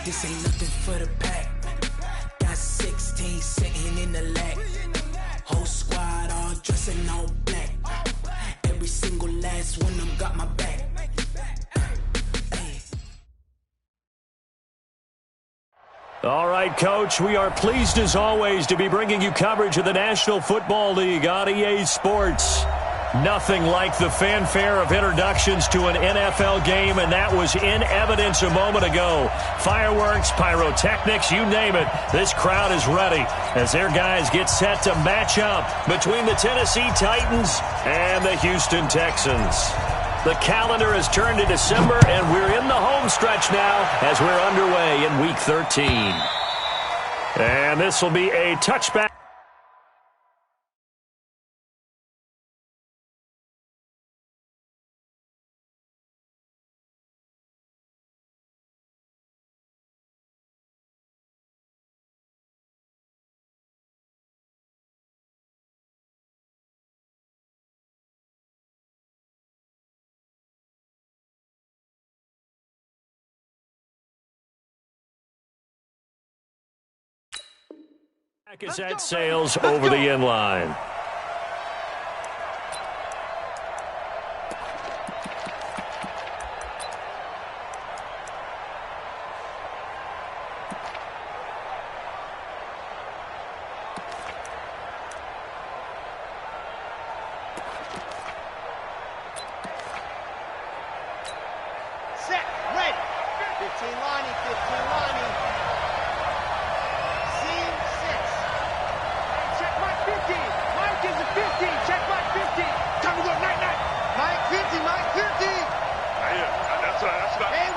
This ain't nothing for the pack. Got 16 sitting in the lag. Whole squad all dressing all black. Every single last one of them got my back. All right, Coach, we are pleased as always to be bringing you coverage of the National Football League on EA Sports. Nothing like the fanfare of introductions to an NFL game, and that was in evidence a moment ago. Fireworks, pyrotechnics, you name it. This crowd is ready as their guys get set to match up between the Tennessee Titans and the Houston Texans. The calendar has turned to December, and we're in the home stretch now as we're underway in Week 13. And this will be a touchback. Is at Sales over the end line. Set, ready. 15 lining, 15 lining. Check Mike 50. Time to go night-night. Mike 50, Mike 50. Yeah, that's not. Hey,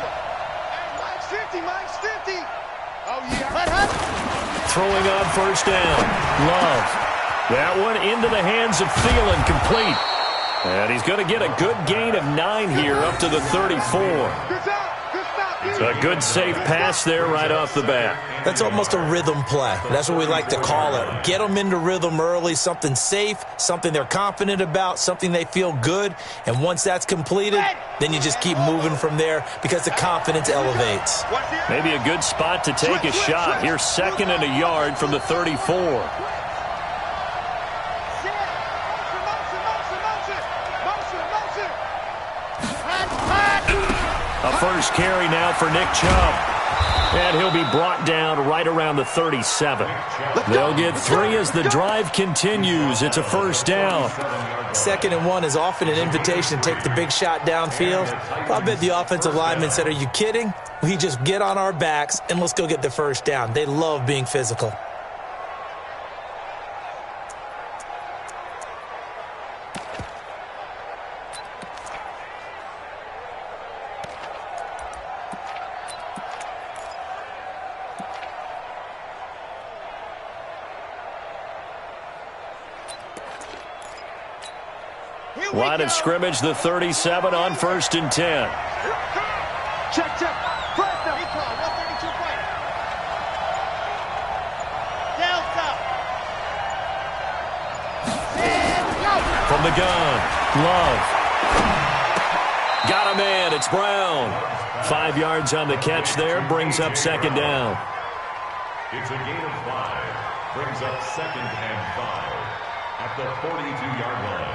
Mike's 50, Mike's 50. Oh, yeah. Throwing on first down. Love. That one into the hands of Thielen, complete. And he's going to get a good gain of 9 here up to the 34. A good safe pass there right off the bat. That's almost a rhythm play. That's what we like to call it. Get them into rhythm early, something safe, something they're confident about, something they feel good. And once that's completed, then you just keep moving from there because the confidence elevates. Maybe a good spot to take a shot. Here's 2nd and a yard from the 34. A first carry now for Nick Chubb. And he'll be brought down right around the 37. They'll get 3 as the drive continues. It's a first down. 2nd and 1 is often an invitation to take the big shot downfield. I bet the offensive lineman said, "Are you kidding? We just get on our backs and let's go get the first down." They love being physical. Line of scrimmage, the 37 on 1st and 10. Check. Press them. 132 play. Delta. From the gun, Love. Got a man, it's Brown. 5 yards on the catch there, brings up 2nd down. It's a gain of 5. Brings up 2nd and 5 at the 42-yard line.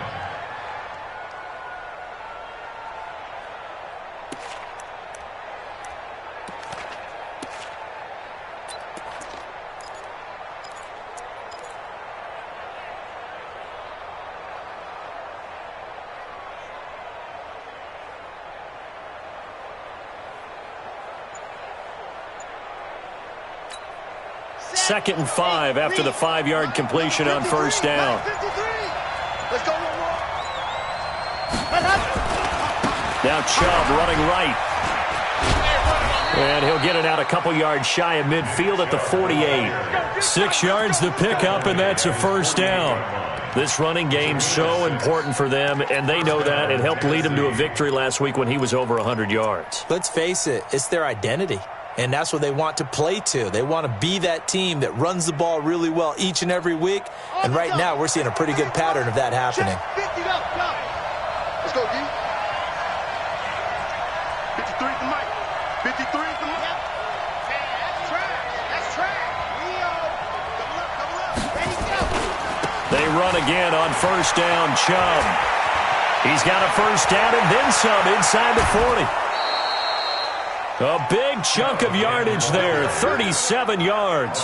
Second and 5 after the 5-yard completion on first down. Let's go one more. Now Chubb running right. And he'll get it out a couple yards shy of midfield at the 48. 6 yards the pickup, and that's a first down. This running game so important for them, and they know that. It helped lead them to a victory last week when he was over 100 yards. Let's face it, it's their identity. And that's what they want to play to. They want to be that team that runs the ball really well each and every week. And right now, we're seeing a pretty good pattern of that happening. 50 go. Let's go, D. 53 for Mike. 53 for Mike. run again on first down. Chubb. He's got a first down and then some inside the 40. A big chunk of yardage there, 37 yards.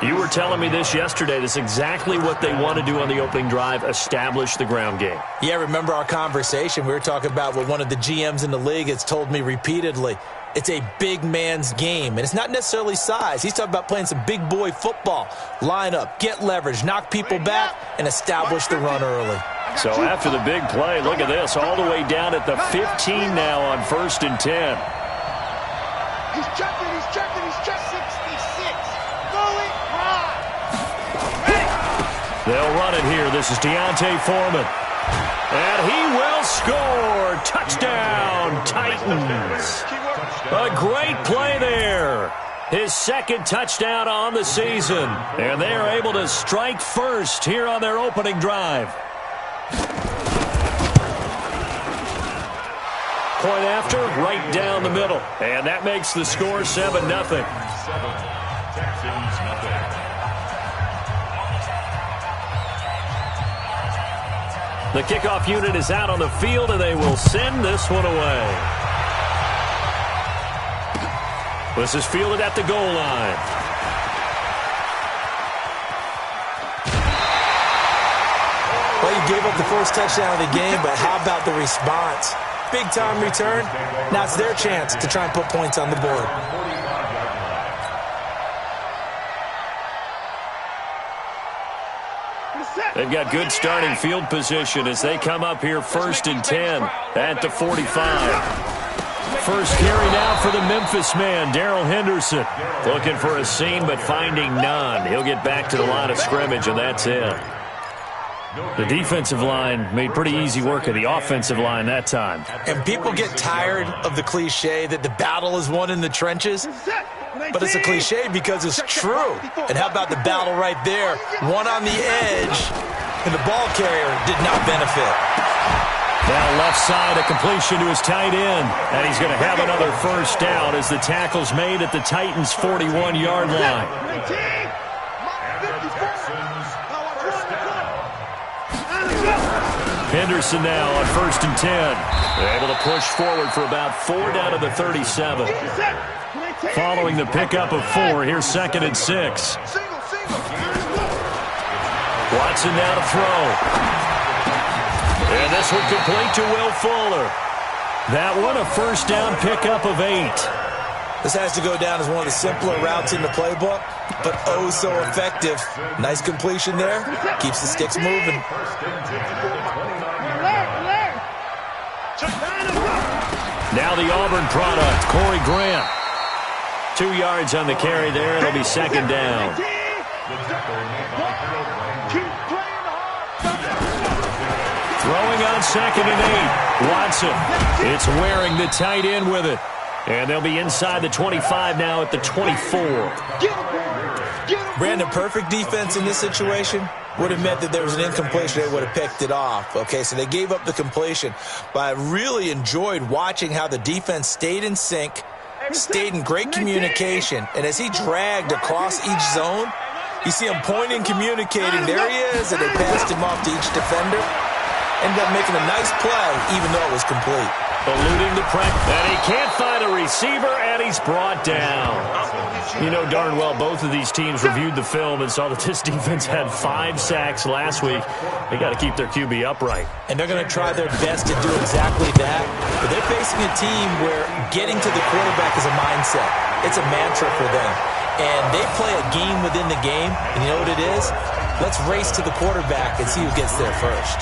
You were telling me this yesterday. This is exactly what they want to do on the opening drive, establish the ground game. Yeah, remember our conversation? We were talking about what one of the GMs in the league has told me repeatedly. It's a big man's game, and it's not necessarily size. He's talking about playing some big boy football. Line up, get leverage, knock people back, and establish the run early. So after the big play, look at this, all the way down at the 15 now on 1st and 10. He's checking, he's checking, he's checking. 66. Going high. They'll run it here. This is Deontay Foreman. And he will score. Touchdown, Titans. A great play there. His second touchdown on the season. And they are able to strike first here on their opening drive. Point after, right down the middle. And that makes the score 7-0. The kickoff unit is out on the field, and they will send this one away. This is fielded at the goal line. Well, you gave up the first touchdown of the game, but how about the response? Big-time return. Now it's their chance to try and put points on the board. They've got good starting field position as they come up here 1st and 10 at the 45. First carry now for the Memphis man, Darrell Henderson. Looking for a seam, but finding none. He'll get back to the line of scrimmage, and that's it. The defensive line made pretty easy work of the offensive line that time. And people get tired of the cliche that the battle is won in the trenches. But it's a cliche because it's true. And how about the battle right there? One on the edge, and the ball carrier did not benefit. Now left side, a completion to his tight end. And he's going to have another first down as the tackle's made at the Titans' 41-yard line. Henderson now on 1st and 10. They're able to push forward for about 4 down to the 37. Following the pickup of 4, here's 2nd and 6. Watson now to throw. And this one complete to Will Fuller. That one a first down pickup of 8. This has to go down as one of the simpler routes in the playbook, but oh so effective. Nice completion there. Keeps the sticks moving. Now the Auburn product, Corey Grant. 2 yards on the carry there. It'll be 2nd down. Throwing on 2nd and 8. Watson. It's wearing the tight end with it. And they'll be inside the 25 now at the 24. Brandon, perfect defense in this situation would have meant that there was an incompletion. They would have picked it off. Okay, so they gave up the completion. But I really enjoyed watching how the defense stayed in sync, stayed in great communication. And as he dragged across each zone, you see him pointing, communicating. There he is, and they passed him off to each defender. Ended up making a nice play, even though it was complete. Eluding the pressure, and he can't find a receiver, and he's brought down. You know darn well both of these teams reviewed the film and saw that this defense had 5 sacks last week. They got to keep their QB upright. And they're going to try their best to do exactly that. But they're facing a team where getting to the quarterback is a mindset. It's a mantra for them. And they play a game within the game, and you know what it is? Let's race to the quarterback and see who gets there first.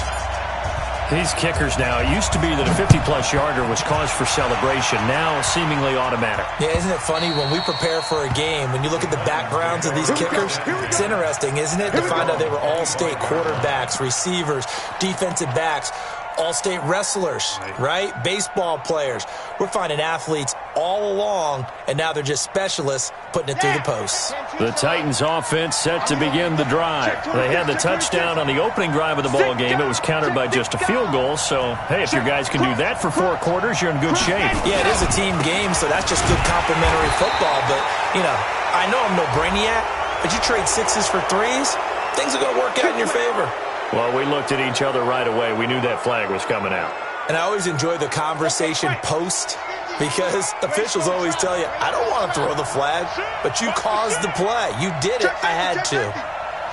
These kickers now, it used to be that a 50-plus yarder was cause for celebration. Now, seemingly automatic. Yeah, isn't it funny when we prepare for a game, when you look at the backgrounds of these kickers, it's interesting, isn't it, to find out they were all-state quarterbacks, receivers, defensive backs, all-state wrestlers, right? Baseball players. We're finding athletes all along, and now they're just specialists putting it through the posts. The Titans offense set to begin the drive. They had the touchdown on the opening drive of the ball game. It was countered by just a field goal. So, hey, if your guys can do that for 4 quarters, you're in good shape. Yeah, it is a team game, so that's just good complimentary football. But, you know, I know I'm no brainiac, but you trade 6s for 3s, things are going to work out in your favor. Well, we looked at each other right away. We knew that flag was coming out. And I always enjoy the conversation post because officials always tell you, I don't want to throw the flag, but you caused the play. You did it. I had to.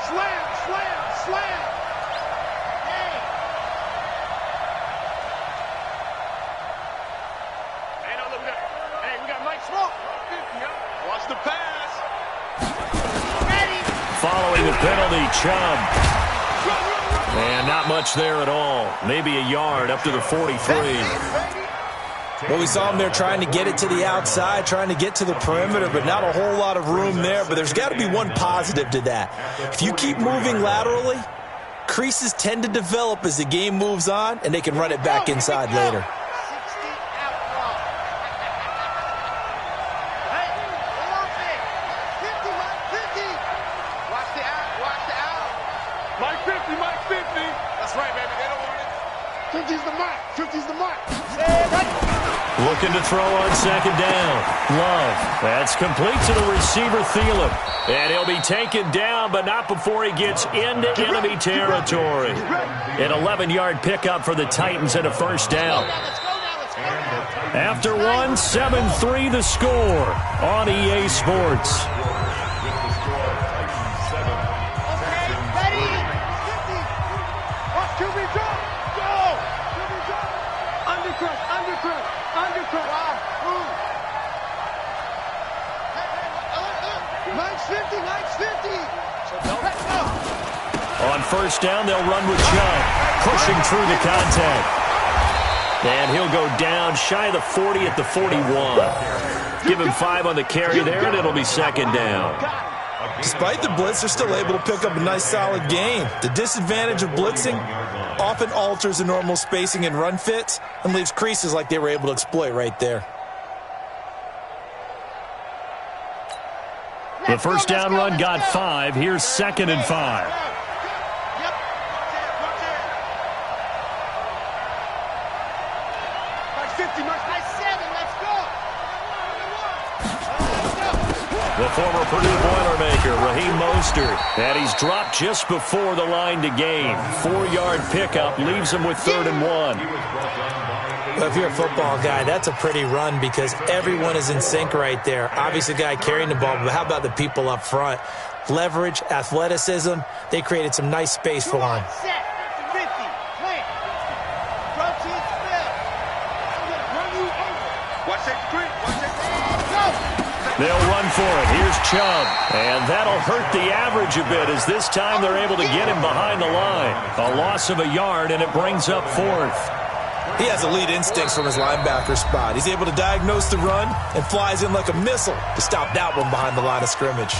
Slam, slam, slam. Hey, now look at that. Hey, we got Mike Smoke. Watch the pass. Ready. Following the penalty, Chubb. And not much there at all. Maybe a yard up to the 43. Well, we saw him there trying to get it to the outside, trying to get to the perimeter, but not a whole lot of room there. But there's got to be one positive to that. If you keep moving laterally, creases tend to develop as the game moves on, and they can run it back inside later. Mike 50, Mike 50. That's right, baby. They don't want it. 50's the mark. 50's the mark. Looking to throw on second down. Love. That's complete to the receiver, Thielen. And he'll be taken down, but not before he gets into enemy territory. An 11-yard pickup for the Titans and a first down. After one, 7-3 the score on EA Sports. On first down, they'll run with Chubb, pushing through the contact. And he'll go down shy of the 40 at the 41. Give him 5 on the carry there, and it'll be second down. Despite the blitz, they're still able to pick up a nice, solid gain. The disadvantage of blitzing often alters the normal spacing and run fits and leaves creases like they were able to exploit right there. The first down run got 5. Here's second and 5. The former Purdue Boilermaker, Raheem Mostert, and he's dropped just before the line to gain. 4-yard pickup leaves him with 3rd and 1. Well, if you're a football guy, that's a pretty run because everyone is in sync right there. Obviously, the guy carrying the ball, but how about the people up front? Leverage, athleticism, they created some nice space for him. They'll run for it. Here's Chubb. And that'll hurt the average a bit as this time they're able to get him behind the line. A loss of a yard, and it brings up 4th. He has elite instincts from his linebacker spot. He's able to diagnose the run and flies in like a missile to stop that one behind the line of scrimmage.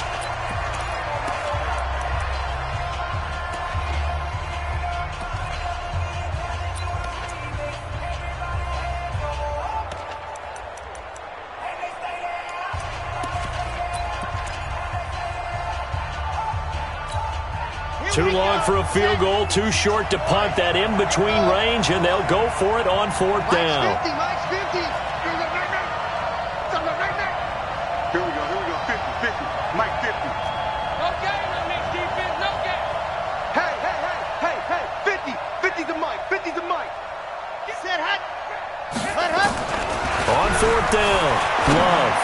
Too long for a field goal, too short to punt. That in-between range, and they'll go for it on 4th down. Here we go, 50, Mike 50. No game on this defense, no game. Hey, 50 to Mike, 50 to Mike. He said hut. On 4th down, Love.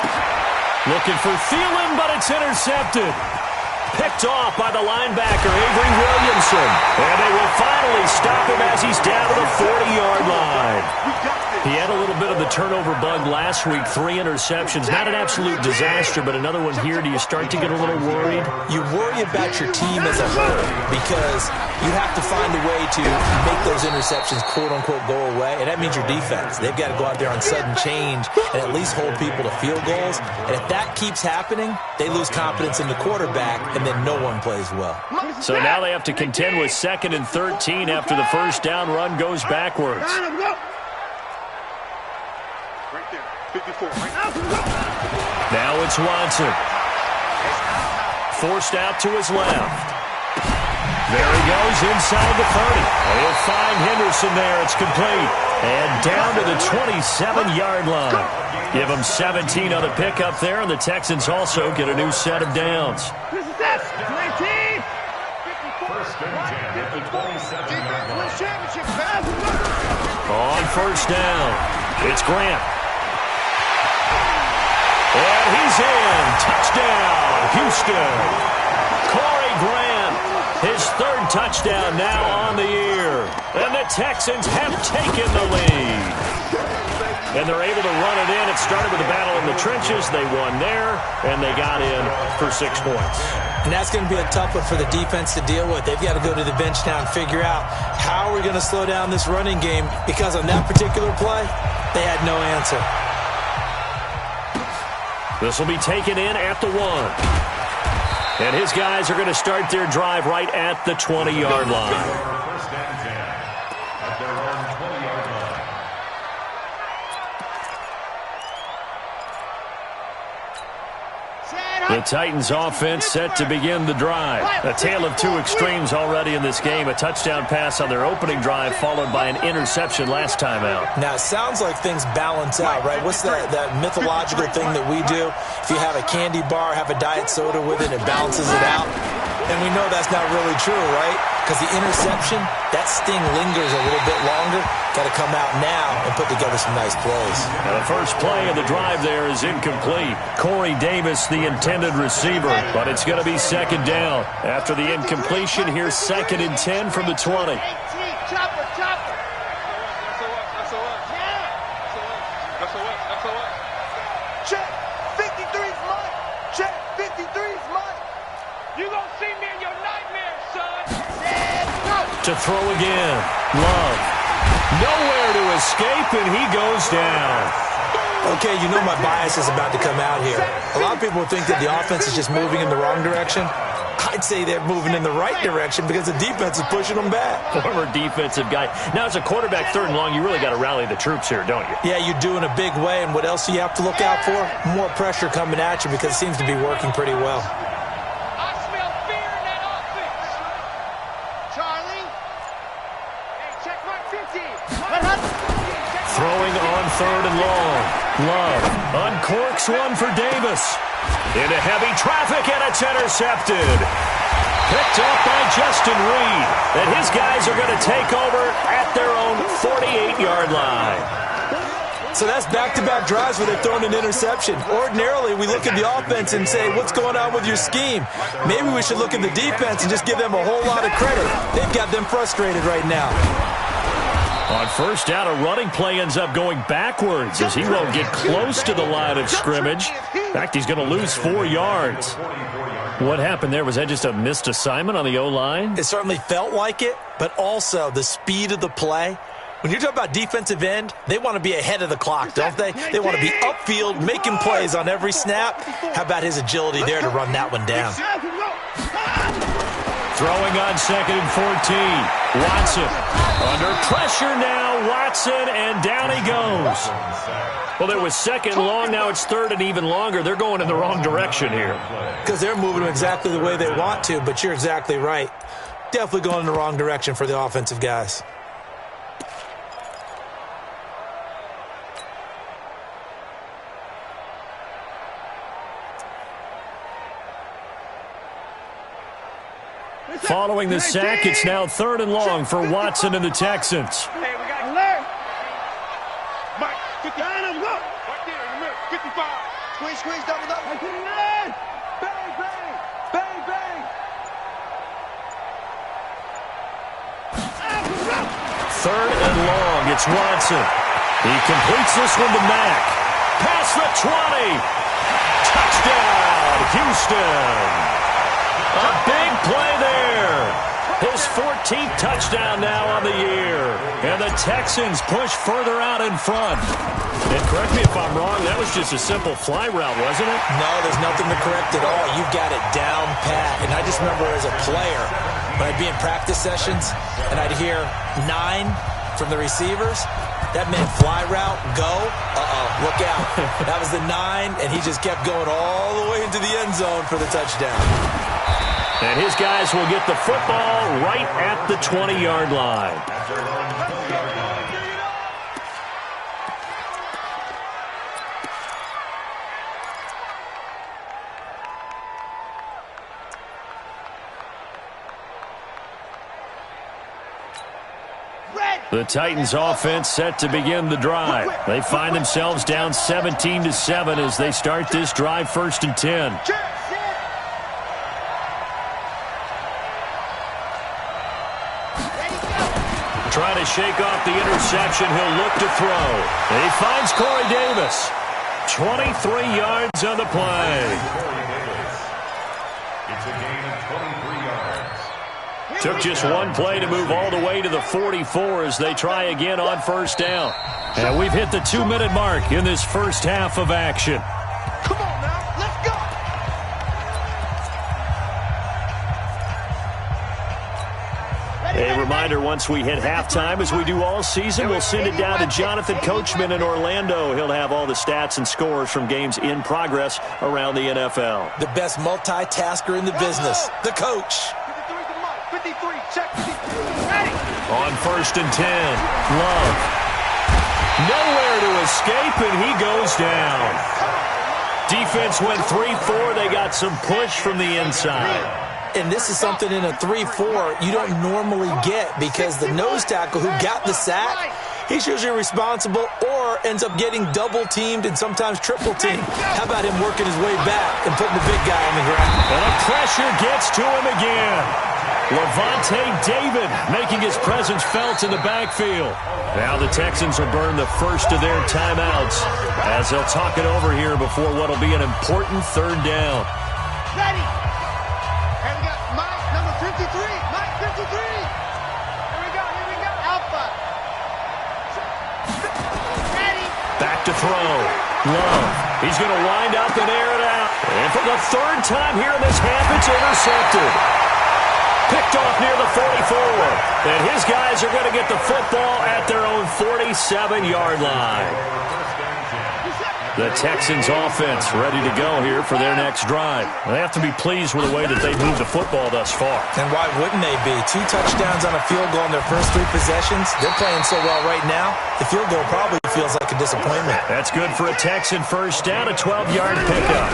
Looking for Thielen, but it's intercepted. Picked off by the linebacker, Avery Williamson. And they will finally stop him as he's down to the 40-yard line. He had a little bit of the turnover bug last week, 3 interceptions. Not an absolute disaster, but another one here. Do you start to get a little worried? You worry about your team as a whole because you have to find a way to make those interceptions, quote-unquote, go away, and that means your defense. They've got to go out there on sudden change and at least hold people to field goals. And if that keeps happening, they lose confidence in the quarterback, and then no one plays well. So now they have to contend with 2nd and 13 after the first down run goes backwards. Right there, 54. Now it's Watson. Forced out to his left. There he goes inside the 30. He'll find Henderson there. It's complete. And down to the 27-yard line. Give them 17 on the pickup there, and the Texans also get a new set of downs. First and 10 at the 27-yard line. On first down, it's Grant. And he's in. Touchdown, Houston. Corey Grant, his third touchdown now on the year. And the Texans have taken the lead. And they're able to run it in. It started with a battle in the trenches. They won there, and they got in for 6 points. And that's going to be a tough one for the defense to deal with. They've got to go to the bench now and figure out how we're going to slow down this running game, because on that particular play, they had no answer. This will be taken in at the 1. And his guys are going to start their drive right at the 20-yard line. First and 10 at their own 20-yard line. The Titans offense set to begin the drive. A tale of two extremes already in this game. A touchdown pass on their opening drive followed by an interception last time out. Now, it sounds like things balance out, right? What's that mythological thing that we do? If you have a candy bar, have a diet soda with it, it balances it out. And we know that's not really true, right? Because the interception, that sting lingers a little bit longer. Got to come out now and put together some nice plays. Now the first play of the drive there is incomplete. Corey Davis, the intended receiver, but it's going to be second down. After the incompletion, here's 2nd and 10 from the 20. Check, 53's mine. Check, 53's mine. You gonna see me in your nightmares, son. To throw again. Love. Nowhere to escape, and he goes down. Okay, you know my bias is about to come out here. A lot of people think that the offense is just moving in the wrong direction. I'd say they're moving in the right direction because the defense is pushing them back. Former defensive guy. Now, as a quarterback, 3rd and long, you really got to rally the troops here, don't you? Yeah, you do in a big way, and what else do you have to look out for? More pressure coming at you because it seems to be working pretty well. I smell fear in that offense. Charlie. Hey, check mark 50. Throwing on 3rd and long. Love uncorks one for Davis. Into heavy traffic, and it's intercepted. Picked up by Justin Reed. And his guys are going to take over at their own 48-yard line. So that's back-to-back drives where they've thrown an interception. Ordinarily, we look at the offense and say, what's going on with your scheme? Maybe we should look at the defense and just give them a whole lot of credit. They've got them frustrated right now. On first down, a running play ends up going backwards as he won't get close to the line of scrimmage. In fact, he's going to lose 4 yards. What happened there? Was that just a missed assignment on the O-line? It certainly felt like it, but also the speed of the play. When you're talking about defensive end, they want to be ahead of the clock, don't they? They want to be upfield, making plays on every snap. How about his agility there to run that one down? Throwing on 2nd and 14. Watson under pressure now. Watson, and down he goes. Well, there was 2nd long. Now it's 3rd and even longer. They're going in the wrong direction here. Because they're moving exactly the way they want to, but you're exactly right. Definitely going in the wrong direction for the offensive guys. Following the sack, it's now 3rd and long for Watson and the Texans. Hey, we got alert. Mike, 50. Right there in the middle. 55. Squeeze, double. Bang, bang. Bang, bang. 3rd and long, it's Watson. He completes this one to Mack. Past the 20. Touchdown, Houston. A big play there. His 14th touchdown now on the year. And the Texans push further out in front. And correct me if I'm wrong, that was just a simple fly route, wasn't it? No, there's nothing to correct at all. You've got it down pat. And I just remember as a player, when I'd be in practice sessions and I'd hear 9 from the receivers, that meant fly route, go, look out. That was the 9, and he just kept going all the way into the end zone for the touchdown. And his guys will get the football right at the 20-yard line. The Titans offense set to begin the drive. They find themselves down 17-7 as they start this drive, 1st and 10. Trying to shake off the interception. He'll look to throw. He finds Corey Davis. 23 yards on the play. It's a gain of 23 yards. Took just one play to move all the way to the 44 as they try again on 1st down. And we've hit the 2-minute mark in this first half of action. Come on now, let's go. A reminder, once we hit halftime, as we do all season, we'll send it down to Jonathan Coachman in Orlando. He'll have all the stats and scores from games in progress around the NFL. The best multitasker in the business, the coach. 53, check. On 1st and 10, Love. Nowhere to escape, and he goes down. Defense went 3-4. They got some push from the inside. And this is something in a 3-4 you don't normally get, because the nose tackle who got the sack, he's usually responsible or ends up getting double-teamed and sometimes triple-teamed. How about him working his way back and putting the big guy on the ground? And the pressure gets to him again. Levante David making his presence felt in the backfield. Now the Texans will burn the first of their timeouts as they'll talk it over here before what will be an important 3rd down. Ready. And we got Mike, number 53. Mike, 53. Here we go. Alpha. Ready. Back to throw. Love. He's going to wind up and air it out. And for the 3rd time here in this half, it's intercepted. Picked off near the 44. And his guys are going to get the football at their own 47-yard line. The Texans offense ready to go here for their next drive. They have to be pleased with the way that they've moved the football thus far. And why wouldn't they be? 2 touchdowns on a field goal in their first 3 possessions. They're playing so well right now, the field goal probably feels like a disappointment. That's good for a Texan first down, a 12-yard pickup.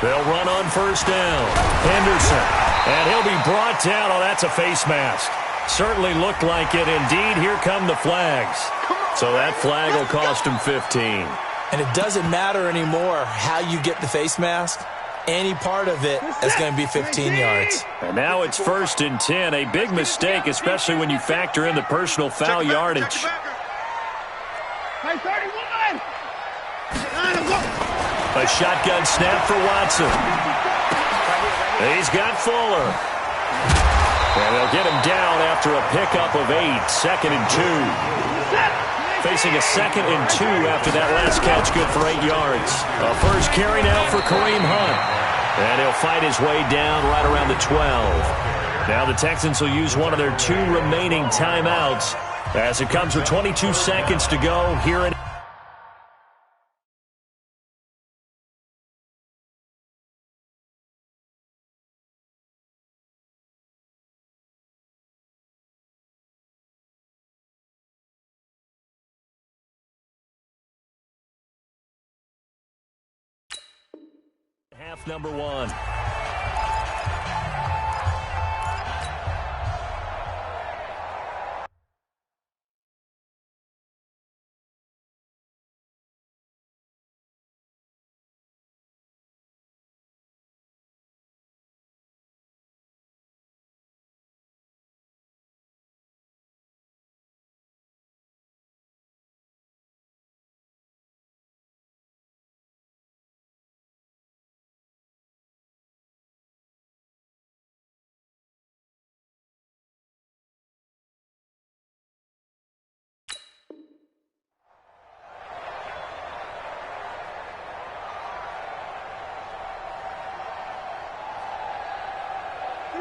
They'll run on 1st down. Henderson. And he'll be brought down. Oh, that's a face mask. Certainly looked like it. Indeed, here come the flags. So that flag will cost him 15. And it doesn't matter anymore how you get the face mask. Any part of it is going to be 15 yards. And now it's 1st and 10. A big mistake, especially when you factor in the personal foul yardage. Hey, 31. A shotgun snap for Watson. He's got Fuller. And they'll get him down after a pickup of 8. 2nd and 2. Facing a 2nd and 2 after that last catch, good for 8 yards. A first carry now for Kareem Hunt. And he'll fight his way down right around the 12. Now the Texans will use one of their 2 remaining timeouts as it comes with 22 seconds to go here in half number 1.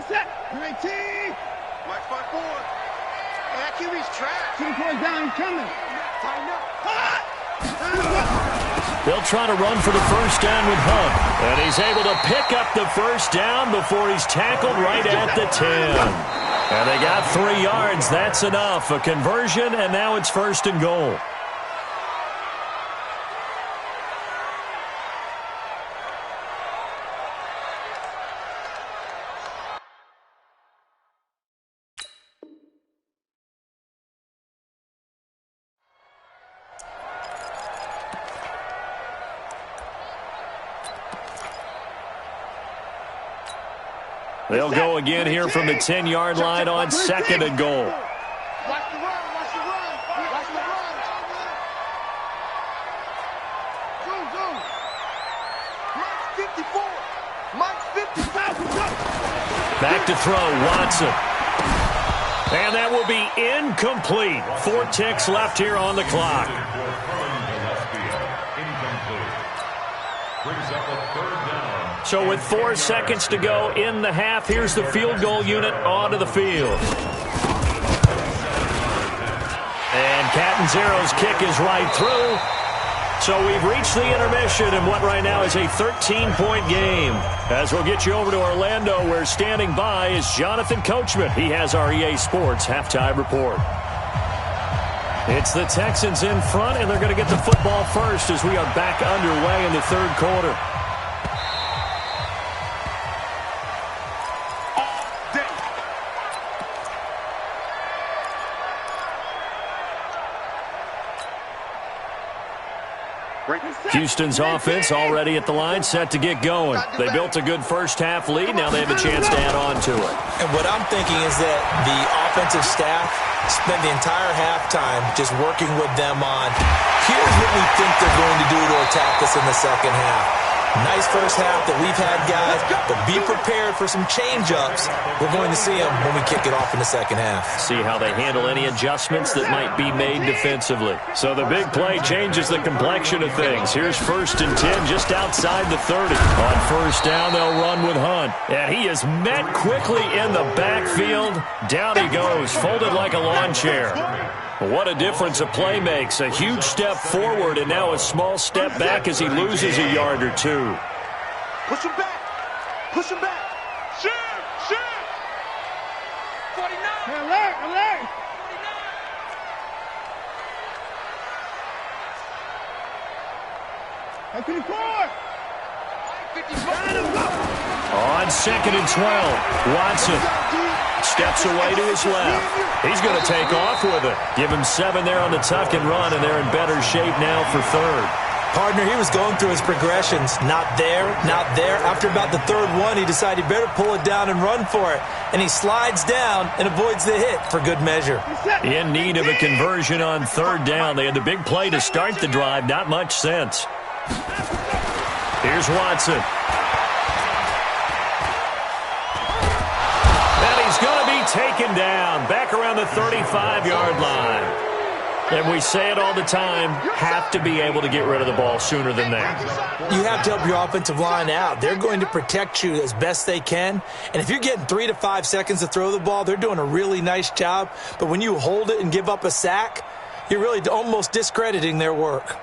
Set. 19. Mike 5-4. That QB's trash. 2 points down, coming. Tighten up. They'll try to run for the first down with Hunt. And he's able to pick up the first down before he's tackled right at the 10. And they got 3 yards. That's enough. A conversion, and now it's 1st and goal. They'll go again here from the 10-yard line on 2nd and goal. Watch the run, watch the run, watch the run. Zoom. Mike's 54. Mike's 55. Back to throw, Watson. And that will be incomplete. 4 ticks left here on the clock. So with 4 seconds to go in the half, here's the field goal unit onto the field. And Catanzaro's kick is right through. So we've reached the intermission in what right now is a 13-point game. As we'll get you over to Orlando, where standing by is Jonathan Coachman. He has our EA Sports halftime report. It's the Texans in front, and they're going to get the football first as we are back underway in the third quarter. Houston's offense already at the line, set to get going. They built a good first-half lead. Now they have a chance to add on to it. And what I'm thinking is that the offensive staff spent the entire halftime just working with them on, here's what we think they're going to do to attack us in the second half. Nice first half that we've had, guys, but be prepared for some change-ups. We're going to see them when we kick it off in the second half. See how they handle any adjustments that might be made defensively. So the big play changes the complexion of things. Here's 1st and 10 just outside the 30. On first down, they'll run with Hunt. And he is met quickly in the backfield. Down he goes, folded like a lawn chair. What a difference a play makes. A huge step forward and now a small step back as he loses a yard or two. Push him back. Push him back. Shoot. 49. Alert. 49. 54. On 2nd and 12, Watson steps away to his left. He's going to take off with it. Give him 7 there on the tuck and run, and they're in better shape now for 3rd. Partner, he was going through his progressions. Not there. After about the 3rd one, he decided he better pull it down and run for it. And he slides down and avoids the hit for good measure. In need of a conversion on 3rd down. They had the big play to start the drive. Not much sense. Here's Watson. Taken down, back around the 35-yard line. And we say it all the time, have to be able to get rid of the ball sooner than that. You have to help your offensive line out. They're going to protect you as best they can. And if you're getting 3 to 5 seconds to throw the ball, they're doing a really nice job. But when you hold it and give up a sack, you're really almost discrediting their work.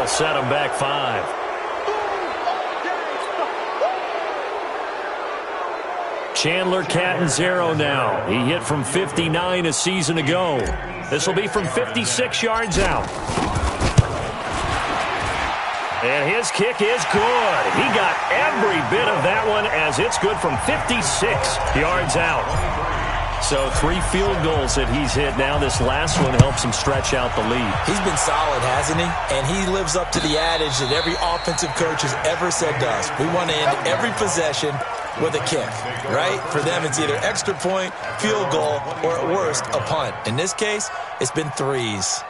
Set him back 5. Chandler Catanzaro now. He hit from 59 a season ago. This will be from 56 yards out. And his kick is good. He got every bit of that one as it's good from 56 yards out. So 3 field goals that he's hit now. This last one helps him stretch out the lead. He's been solid, hasn't he? And he lives up to the adage that every offensive coach has ever said to us. We want to end every possession with a kick, right? For them, it's either extra point, field goal, or at worst, a punt. In this case, it's been 3s.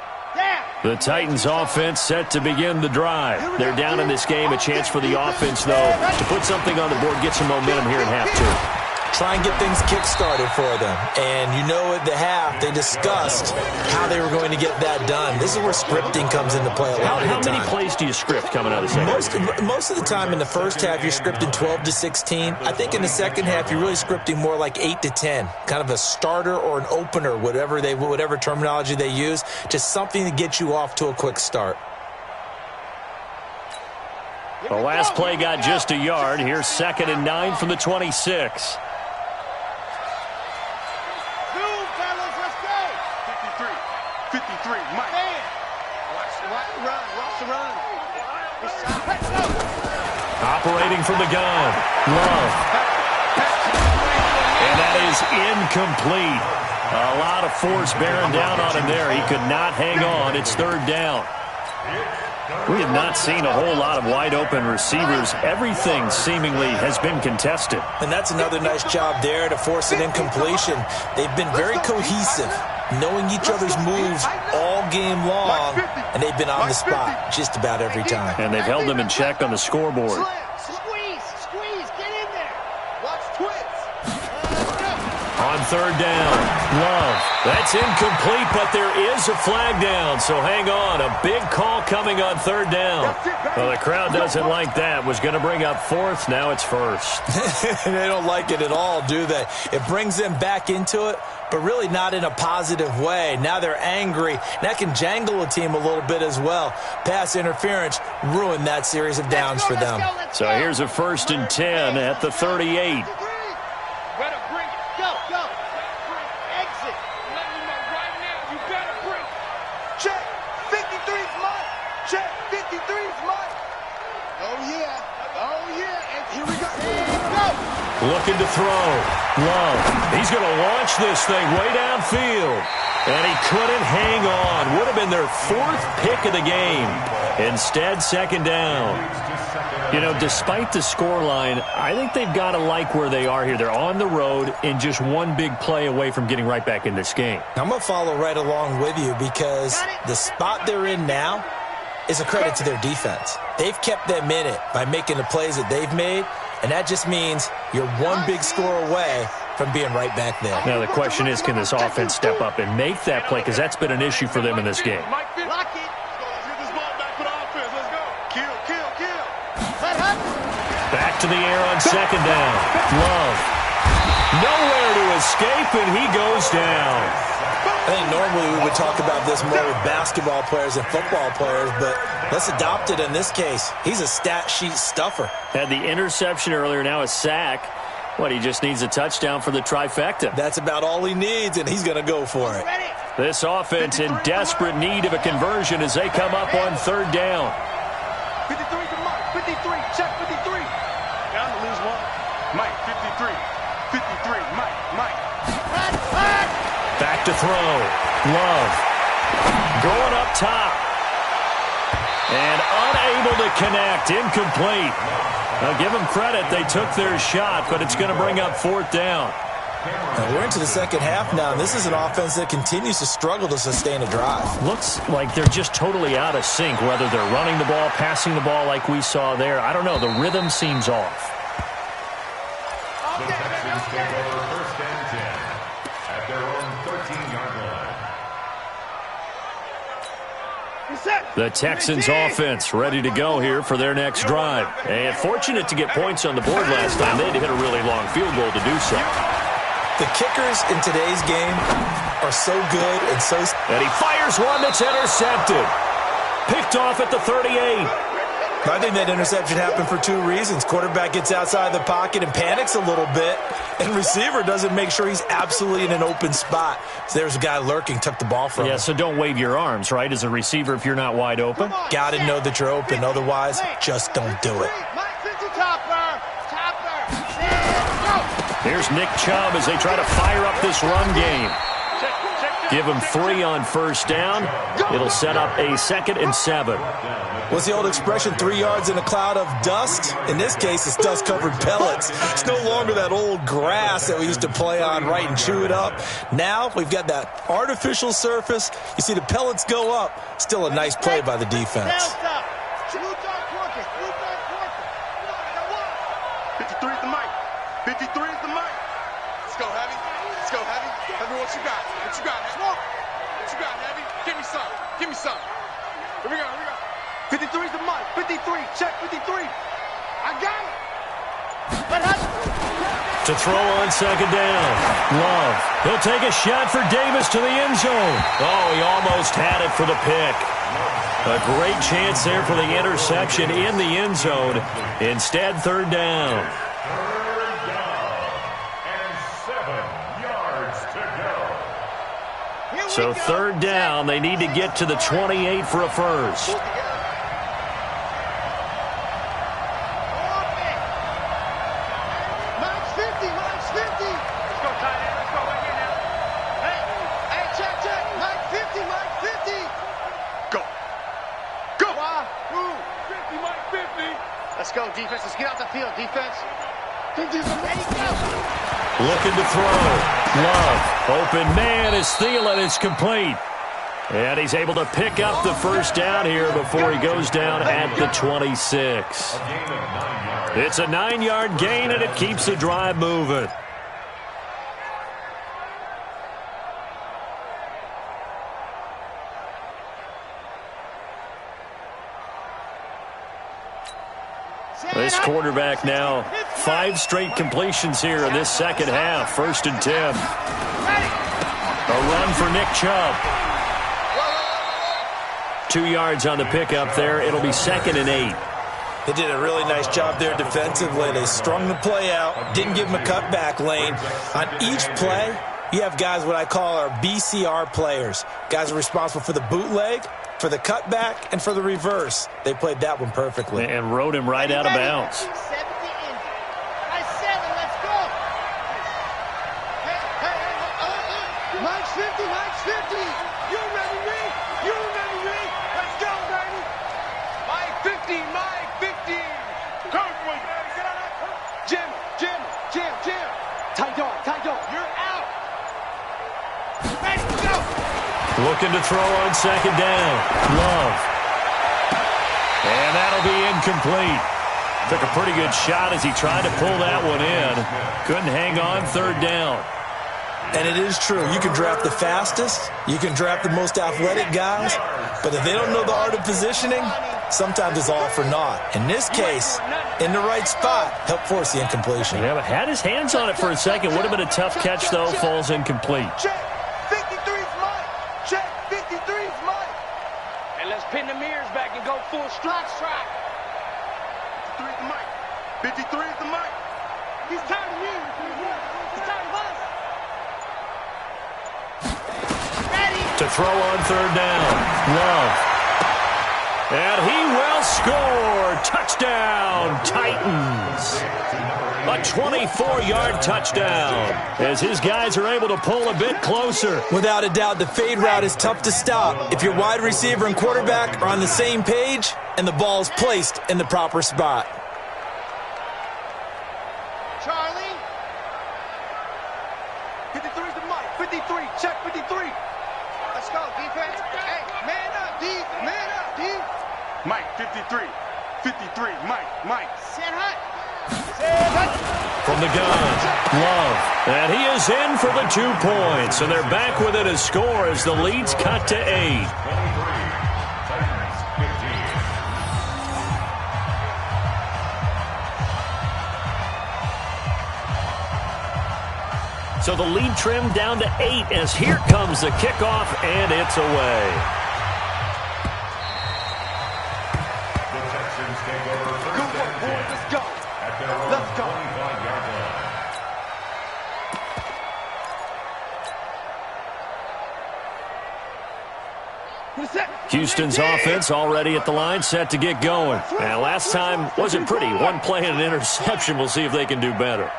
The Titans offense set to begin the drive. They're down in this game. A chance for the offense, though, to put something on the board, get some momentum here in half 2. Try and get things kick-started for them. And you know at the half, they discussed how they were going to get that done. This is where scripting comes into play a lot of the time. How many plays do you script coming out of the second half? Most of the time in the first half, you're scripting 12 to 16. I think in the second half, you're really scripting more like 8 to 10. Kind of a starter or an opener, whatever terminology they use. Just something to get you off to a quick start. The last play got just a yard. Here's 2nd and 9 from the 26. Mike. run. Watch the run. Operating from the gun. Love. And that is incomplete. A lot of force bearing down on him there. He could not hang on. It's third down. We have not seen a whole lot of wide-open receivers. Everything seemingly has been contested. And that's another nice job there to force an incompletion. They've been very cohesive, knowing each other's moves all game long, and they've been on the spot just about every time. And they've held them in check on the scoreboard. Squeeze, get in there. Watch twits. On third down, Love. That's incomplete, but there is a flag down, so hang on. A big call coming on third down. Well, the crowd doesn't like that. Was going to bring up fourth, now it's first. They don't like it at all, do they? It brings them back into it, but really not in a positive way. Now they're angry. That can jangle a team a little bit as well. Pass interference ruined that series of downs for them. So here's a 1st and 10 at the 38. Better bring it. Go. Exit. Let me know right now. You better bring it. Check. 53's mine. Check. 53's mine. Oh, yeah. And here we go. Go. Looking to throw. Love. He's going to launch this thing way downfield. And he couldn't hang on. Would have been their 4th pick of the game. Instead, second down. You know, despite the scoreline, I think they've got to like where they are here. They're on the road and just one big play away from getting right back in this game. I'm going to follow right along with you because the spot they're in now is a credit to their defense. They've kept them in it by making the plays that they've made, and that just means you're one big score away from being right back there. Now, the question is, can this offense step up and make that play? Because that's been an issue for them in this game. Lock it. Back to the air on second down. Love. Nowhere to escape, and he goes down. I think normally we would talk about this more with basketball players and football players, but let's adopt it in this case. He's a stat sheet stuffer. Had the interception earlier, now a sack. He just needs a touchdown for the trifecta. That's about all he needs, and he's going to go for it. This offense in desperate need of a conversion as they come up on third down. 53 to Mike. 53. Check 53. Down to lose one. Mike, 53. 53. Mike. Back to throw. Love. Going up top. And unable to connect. Incomplete. Now, give them credit. They took their shot, but it's going to bring up fourth down. Now we're into the second half now, and this is an offense that continues to struggle to sustain a drive. Looks like they're just totally out of sync, whether they're running the ball, passing the ball like we saw there. I don't know. The rhythm seems off. The Texans take over 1st and 10 at their own 13-yard line. The Texans offense ready to go here for their next drive. And fortunate to get points on the board last time. They had to hit a really long field goal to do so. The kickers in today's game are so good and so... And he fires one that's intercepted. Picked off at the 38. I think that interception happened for two reasons. Quarterback gets outside the pocket and panics a little bit, and receiver doesn't make sure he's absolutely in an open spot. So there's a guy lurking, took the ball from him. Yeah, so don't wave your arms, right, as a receiver if you're not wide open? Got to know that you're open. Otherwise, just don't do it. Here's Nick Chubb as they try to fire up this run game. Give him 3 on first down. It'll set up a 2nd and 7. What's the old expression, 3 yards in a cloud of dust? In this case, it's dust-covered pellets. It's no longer that old grass that we used to play on, right, and chew it up. Now we've got that artificial surface. You see the pellets go up. Still a nice play by the defense. 53 is the mic. 53 is the mic. Let's go, Heavy. Let's go, Heavy. Heavy, what you got? What you got, Heavy? What you got, Heavy? Give me some. Give me some. Here we go. 53 is the mic. 53. Check 53. I got it. To throw on second down. Love. He'll take a shot for Davis to the end zone. Oh, he almost had it for the pick. A great chance there for the interception in the end zone. Instead, third down. Third down and 7 yards to go. So third down, they need to get to the 28 for a first. Let's go, defense. Let's get out the field, defense. Looking to throw. Love. Open man is Thielen. It's complete. And he's able to pick up the first down here before he goes down at the 26. It's a 9-yard gain, and it keeps the drive moving. This quarterback now 5 straight completions here in this second half. 1st and 10. A run for Nick Chubb. 2 yards on the pickup there. It'll be 2nd and 8. They did a really nice job there defensively. They strung the play out, didn't give him a cutback lane. On each play, you have guys what I call our BCR players. Guys are responsible for the bootleg, for the cutback, and for the reverse. They played that one perfectly. And rode him right out of bounds. Mike's 50, Mike's 50. You remember me? You remember me? Let's go, baby. Mike 50, Mike 50. Coach, Jim. Ty dog, you're out. Ready, go. Looking to throw on 2nd down. Love. And that'll be incomplete. Took a pretty good shot as he tried to pull that one in. Couldn't hang on 3rd down. And it is true. You can draft the fastest. You can draft the most athletic guys. But if they don't know the art of positioning, sometimes it's all for naught. In this case, in the right spot, helped force the incompletion. Yeah, but had his hands on it for a second. Would have been a tough catch, though. Falls incomplete. Check. 53's Mike. Check. 53's Mike. And let's pin the mirrors back and go full strike. 53's the Mike. 53's the Mike. He's tired of you. He's tired of us. To throw on 3rd down. Love. And he will score. Touchdown, Titans. A 24-yard touchdown as his guys are able to pull a bit closer. Without a doubt, the fade route is tough to stop if your wide receiver and quarterback are on the same page and the ball is placed in the proper spot. Charlie. 53's the Mike. 53. Check 53. Let's go, defense. Hey, man up, D. Man up, D. Mike, 53. 53, Mike. Set hut. From the gun, Love. And he is in for the 2 points. And they're back within a score as the lead's cut to 8. So the lead trimmed down to 8 as here comes the kickoff, and it's away. The Texans take over Good work, boys. Let's go. at their own 25-yard line. Houston's offense already at the line, set to get going. And last time wasn't pretty. 1 play and an interception. We'll see if they can do better.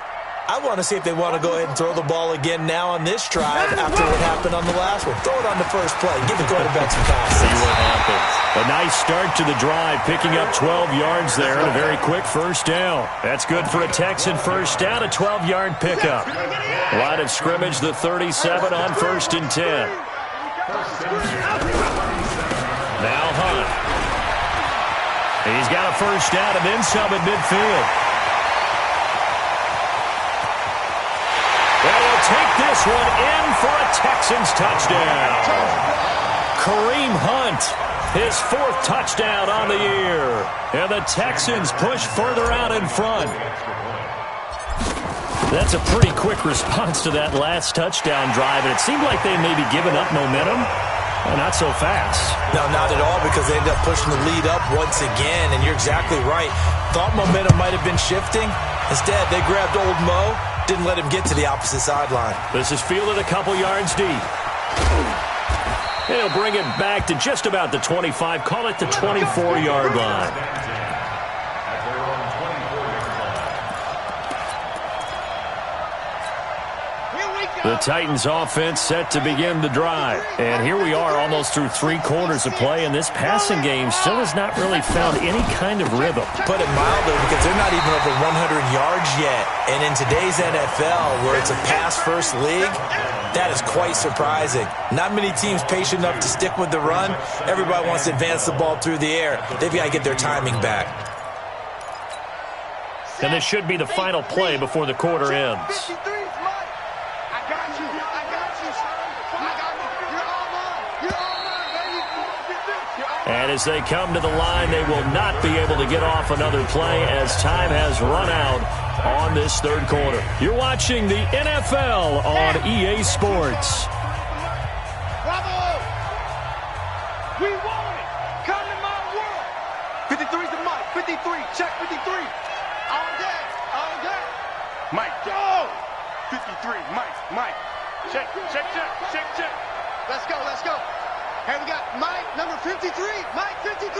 I want to see if they want to go ahead and throw the ball again now on this drive after what happened on the last one. Throw it on the first play. Give the quarterback some confidence. See what happens. A nice start to the drive, picking up 12 yards there and a very quick first down. That's good for a Texan first down, a 12-yard pickup. Line of scrimmage, the 37 on 1st and 10. Now Hunt. He's got a first down and then some at midfield. Take this one in for a Texans touchdown. Kareem Hunt, his 4th touchdown on the year. And the Texans push further out in front. That's a pretty quick response to that last touchdown drive, and it seemed like they may be giving up momentum. Well, not so fast. No, not at all, because they ended up pushing the lead up once again, and you're exactly right. Thought momentum might have been shifting. Instead, they grabbed old Mo. Didn't let him get to the opposite sideline. This is fielded a couple yards deep. He'll bring it back to just about the 25. Call it the 24-yard line. The Titans offense set to begin the drive. And here we are almost through 3 quarters of play, and this passing game still has not really found any kind of rhythm. Put it mildly, because they're not even over 100 yards yet. And in today's NFL, where it's a pass-first league, that is quite surprising. Not many teams patient enough to stick with the run. Everybody wants to advance the ball through the air. They've got to get their timing back. And this should be the final play before the quarter ends. And as they come to the line, they will not be able to get off another play as time has run out on this third quarter. You're watching the NFL on EA Sports. Bravo! We want it! Come to my world! 53's the Mike. 53. Check 53. On deck. On deck. Mike. Go! 53. Mike. Check. Let's go. Here we got Mike, number 53. Mike, 53.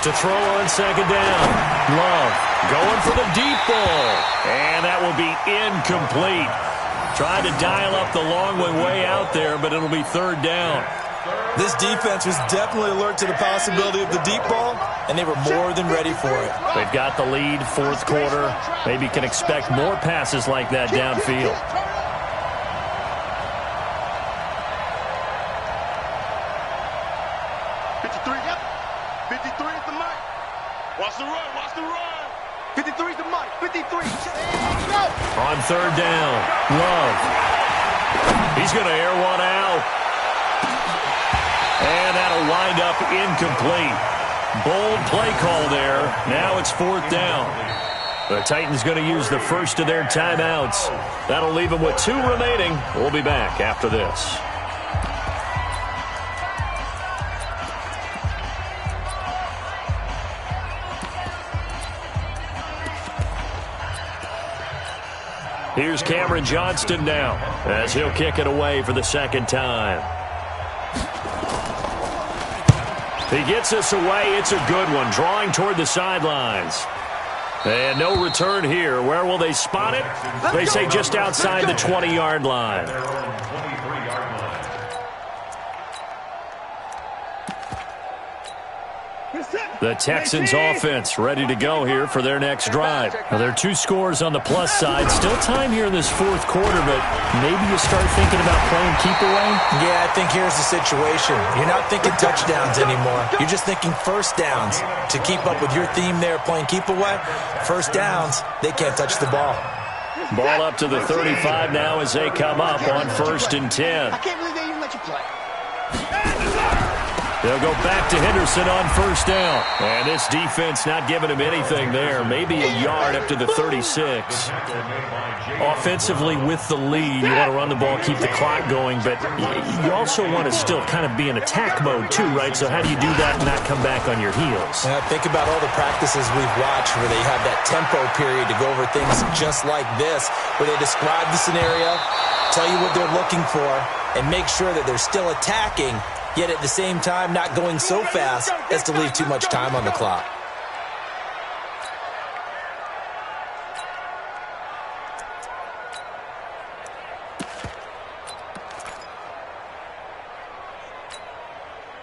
To throw on second down. Love going for the deep ball. And that will be incomplete. Tried to dial up the long way out there, but it'll be third down. This defense was definitely alert to the possibility of the deep ball, and they were more than ready for it. They've got the lead, fourth quarter. Maybe can expect more passes like that downfield. 53 is the Mike. Watch the run. 53 is the Mike. 53. Go. On third down, Love. He's going to air one out. And that'll wind up incomplete. Bold play call there. Now it's fourth down. The Titans going to use the first of their timeouts. That'll leave them with 2 remaining. We'll be back after this. Here's Cameron Johnston now as he'll kick it away for the second time. He gets us away. It's a good one, drawing toward the sidelines. And no return here. Where will they spot it? They say just outside the 20-yard line. The Texans offense ready to go here for their next drive. Now, there are 2 scores on the plus side. Still time here in this fourth quarter, but maybe you start thinking about playing keep away? Yeah, I think here's the situation. You're not thinking touchdowns anymore. You're just thinking first downs. To keep up with your theme there, playing keep away, first downs, they can't touch the ball. Ball up to the 35 now as they come up on 1st and 10. I can't believe they even let you play. They'll go back to Henderson on first down. And this defense not giving him anything there. Maybe a yard up to the 36. Offensively with the lead, you want to run the ball, keep the clock going, but you also want to still kind of be in attack mode too, right? So how do you do that and not come back on your heels? Think about all the practices we've watched where they have that tempo period to go over things just like this, where they describe the scenario, tell you what they're looking for, and make sure that they're still attacking, yet at the same time not going so fast as to leave too much time on the clock.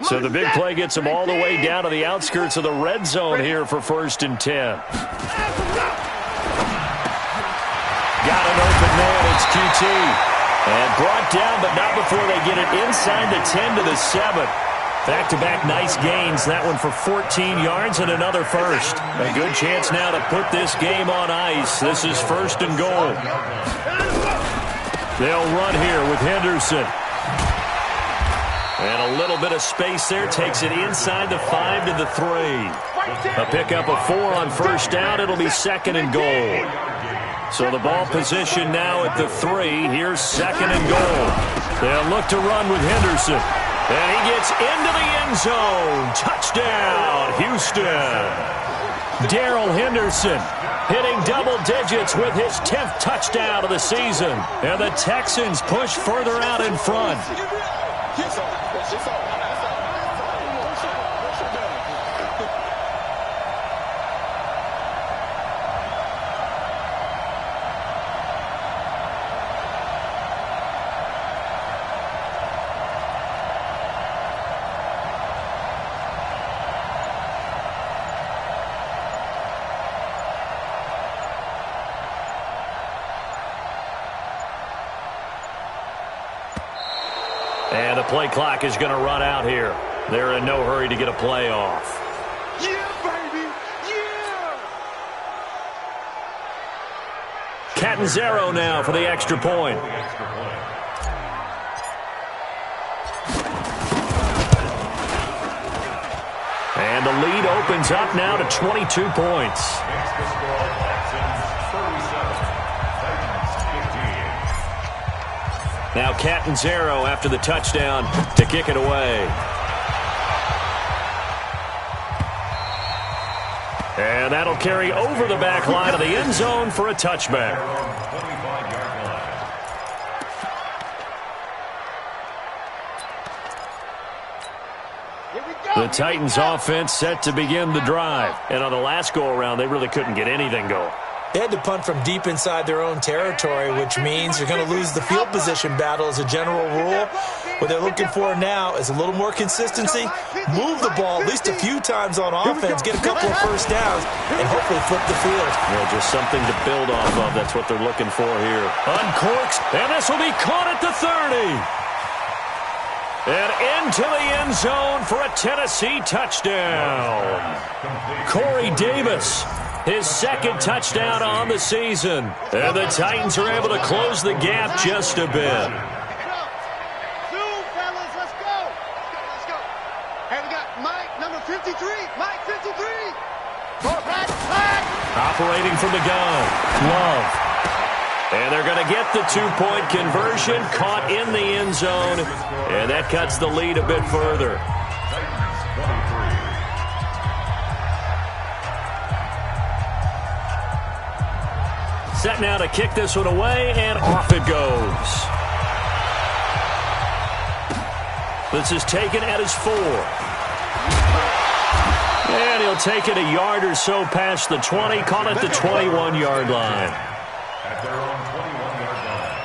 So the big play gets them all the way down to the outskirts of the red zone here for 1st and 10. Got an open man. It's QT. And brought down, but not before they get it inside the 10 to the 7. Back-to-back nice gains. That one for 14 yards and another first. A good chance now to put this game on ice. This is 1st and goal. They'll run here with Henderson. And a little bit of space there. Takes it inside the 5 to the 3. A pickup of 4 on first down. It'll be 2nd and goal. So the ball position now at the 3. Here's 2nd and goal. They'll look to run with Henderson. And he gets into the end zone. Touchdown, Houston. Darrell Henderson hitting double digits with his 10th touchdown of the season. And the Texans push further out in front. And the play clock is going to run out here. They're in no hurry to get a play off. Yeah, baby! Yeah! Catanzaro now for the extra point. And the lead opens up now to 22 points. Now Catanzaro after the touchdown to kick it away. And that'll carry over the back line of the end zone for a touchback. The Titans offense set to begin the drive. And on the last go-around, they really couldn't get anything going. They had to punt from deep inside their own territory, which means they're going to lose the field position battle as a general rule. What they're looking for now is a little more consistency, move the ball at least a few times on offense, get a couple of first downs, and hopefully flip the field. Yeah, just something to build off of. That's what they're looking for here. Uncorks, and this will be caught at the 30. And into the end zone for a Tennessee touchdown. Corey Davis, his second touchdown on the season. And the Titans are able to close the gap just a bit. Let's go. Hey, we got Mike, number 53. Mike, 53. Operating from the gun. Love. And they're going to get the two-point conversion, caught in the end zone, and that cuts the lead a bit further. Set now to kick this one away, and off it goes. This is taken at his 4. And he'll take it a yard or so past the 20, call it the 21-yard line. At their own 21-yard line.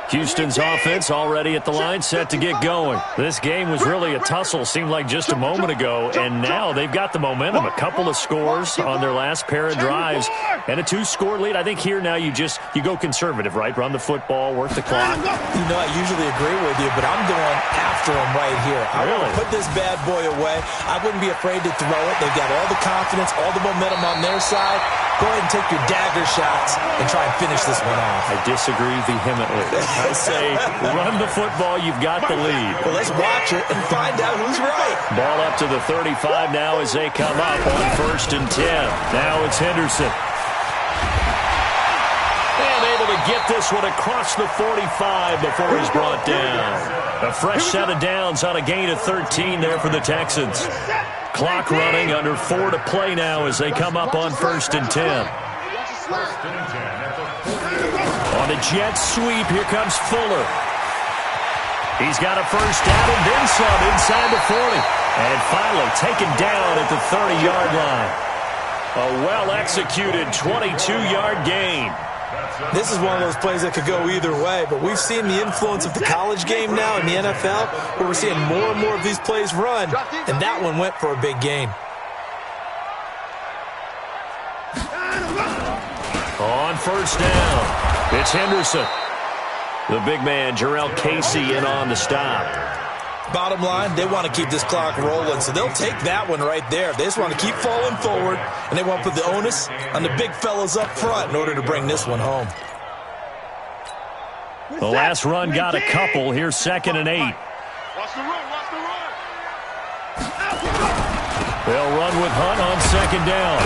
Houston's offense already at the line, set to get going. This game was really a tussle, seemed like just a moment ago, and now they've got the momentum. A couple of scores on their last pair of drives, and a 2-score lead. I think here now you go conservative, right? Run the football, work the clock. You know, I usually agree with you, but I'm going after him right here. I want to put this bad boy away. I wouldn't be afraid to throw it. They've got all the confidence, all the momentum on their side. Go ahead and take your dagger shots and try and finish this one off. I disagree vehemently. I say run the football. You've got the lead. Well, let's watch it and find out who's right. Ball up to the 35 now as they come up on 1st and 10. Now it's Henderson. And able to get this one across the 45 before he's brought down. A fresh set of downs on a gain of 13 there for the Texans. Clock running, under 4 to play now as they come up on 1st and 10. On a jet sweep, here comes Fuller. He's got a first down and then some inside the 40. And finally taken down at the 30-yard line. A well-executed 22-yard gain. This is one of those plays that could go either way, but we've seen the influence of the college game now in the NFL, where we're seeing more and more of these plays run, and that one went for a big gain. On 1st down, it's Henderson. The big man, Jarrell Casey, in on the stop. Bottom line, they want to keep this clock rolling, so they'll take that one right there. They just want to keep falling forward, and they want to put the onus on the big fellas up front in order to bring this one home. The last run got a couple. Here's 2nd and 8. Watch the run, watch the run. They'll run with Hunt on 2nd down.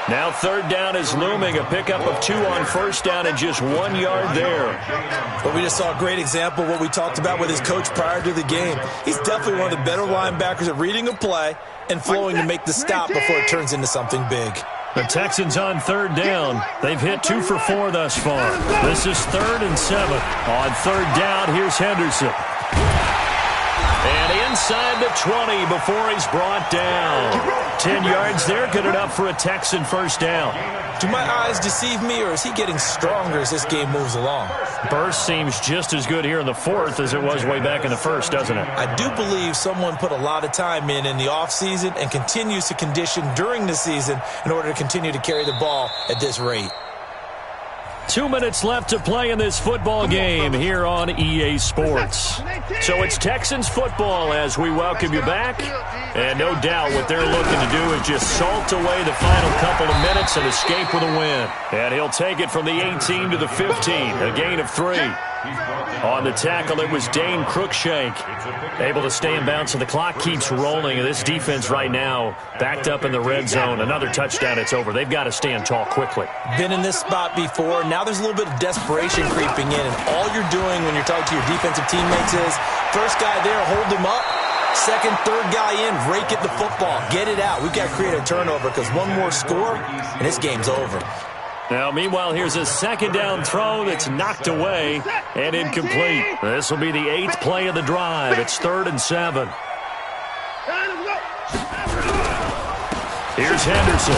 Now third down is looming. A pickup of 2 on first down and just 1 yard there. But we just saw a great example of what we talked about with his coach prior to the game. He's definitely one of the better linebackers at reading a play and flowing to make the stop before it turns into something big. The Texans on third down. They've hit 2 for 4 thus far. This is 3rd and 7. On third down, here's Henderson. And inside the 20 before he's brought down. 10 yards there, good enough for a Texan first down. Do my eyes deceive me, or is he getting stronger as this game moves along? Burst seems just as good here in the 4th as it was way back in the 1st, doesn't it? I do believe someone put a lot of time in the offseason and continues to condition during the season in order to continue to carry the ball at this rate. 2 minutes left to play in this football game here on EA Sports. So it's Texans football as we welcome you back. And no doubt what they're looking to do is just salt away the final couple of minutes and escape with a win. And he'll take it from the 18 to the 15, a gain of 3. On the tackle, it was Dane Cruikshank. Able to stay in bounds, so the clock keeps rolling. This defense right now backed up in the red zone. Another touchdown, it's over. They've got to stand tall quickly. Been in this spot before. Now there's a little bit of desperation creeping in. And all you're doing when you're talking to your defensive teammates is, first guy there, hold him up. Second, third guy in, rake at the football. Get it out. We've got to create a turnover because one more score, and this game's over. Now, meanwhile, here's a second down throw that's knocked away and incomplete. This will be the 8th play of the drive. It's 3rd and 7. Here's Henderson.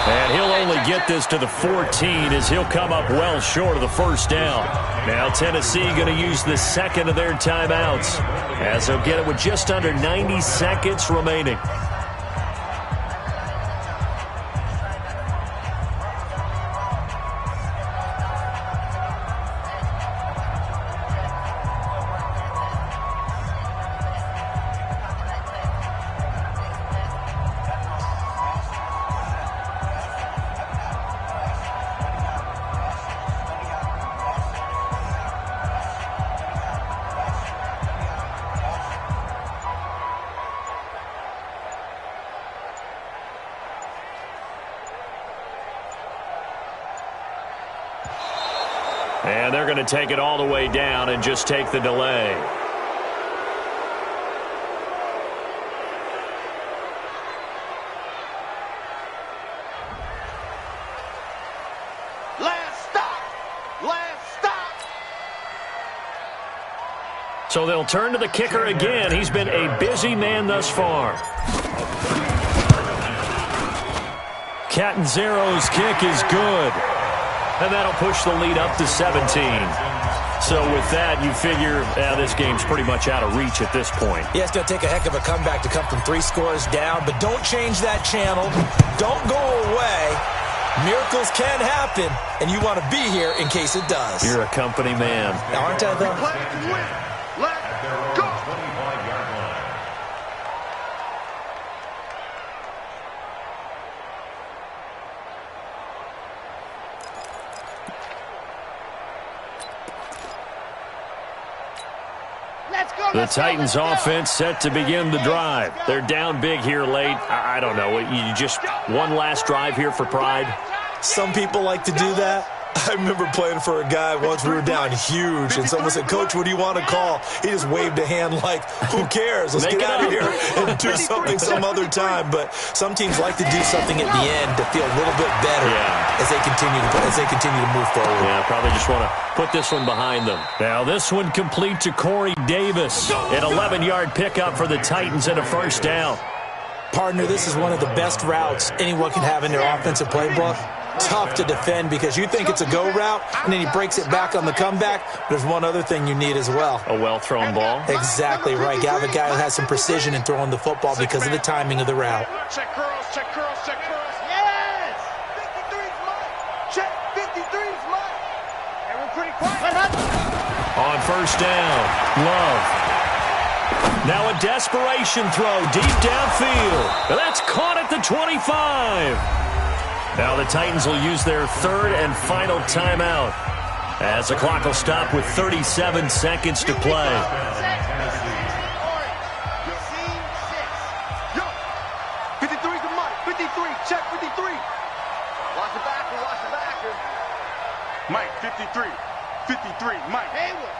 And he'll only get this to the 14 as he'll come up well short of the first down. Now Tennessee going to use the second of their timeouts as they'll get it with just under 90 seconds remaining. And they're going to take it all the way down and just take the delay. Last stop. Last stop. So they'll turn to the kicker again. He's been a busy man thus far. Catanzaro's kick is good. And that'll push the lead up to 17. So with that, you figure this game's pretty much out of reach at this point. Yeah, it's going to take a heck of a comeback to come from 3 scores down, but don't change that channel. Don't go away. Miracles can happen, and you want to be here in case it does. You're a company man. Aren't I, though? Let's go. The Titans offense set to begin the drive. They're down big here late. I don't know. You just one last drive here for pride? Some people like to do that. I remember playing for a guy once. We were down huge, and someone said, "Coach, what do you want to call?" He just waved a hand like, "Who cares? Let's get out of here and do something some other time." But some teams like to do something at the end to feel a little bit better as they continue to move forward. Yeah, probably just want to put this one behind them. Now this one complete to Corey Davis. An 11-yard pickup for the Titans and a first down. Partner, this is one of the best routes anyone can have in their offensive playbook. Tough to defend because you think it's a go route, and then he breaks it back on the comeback. There's one other thing you need as well. A well-thrown ball? Exactly right. You have a guy who has some precision in throwing the football because of the timing of the route. Check curls, check curls, check curls. Yes! 53's mine. Check 53's mine. And we're pretty quiet. On first down, Love. Now a desperation throw deep downfield. That's caught at the 25. Now the Titans will use their 3rd and final timeout as the clock will stop with 37 seconds to play. Yo, 53's the money. 53, check 53. Mike, 53. 53, Mike. Haywood.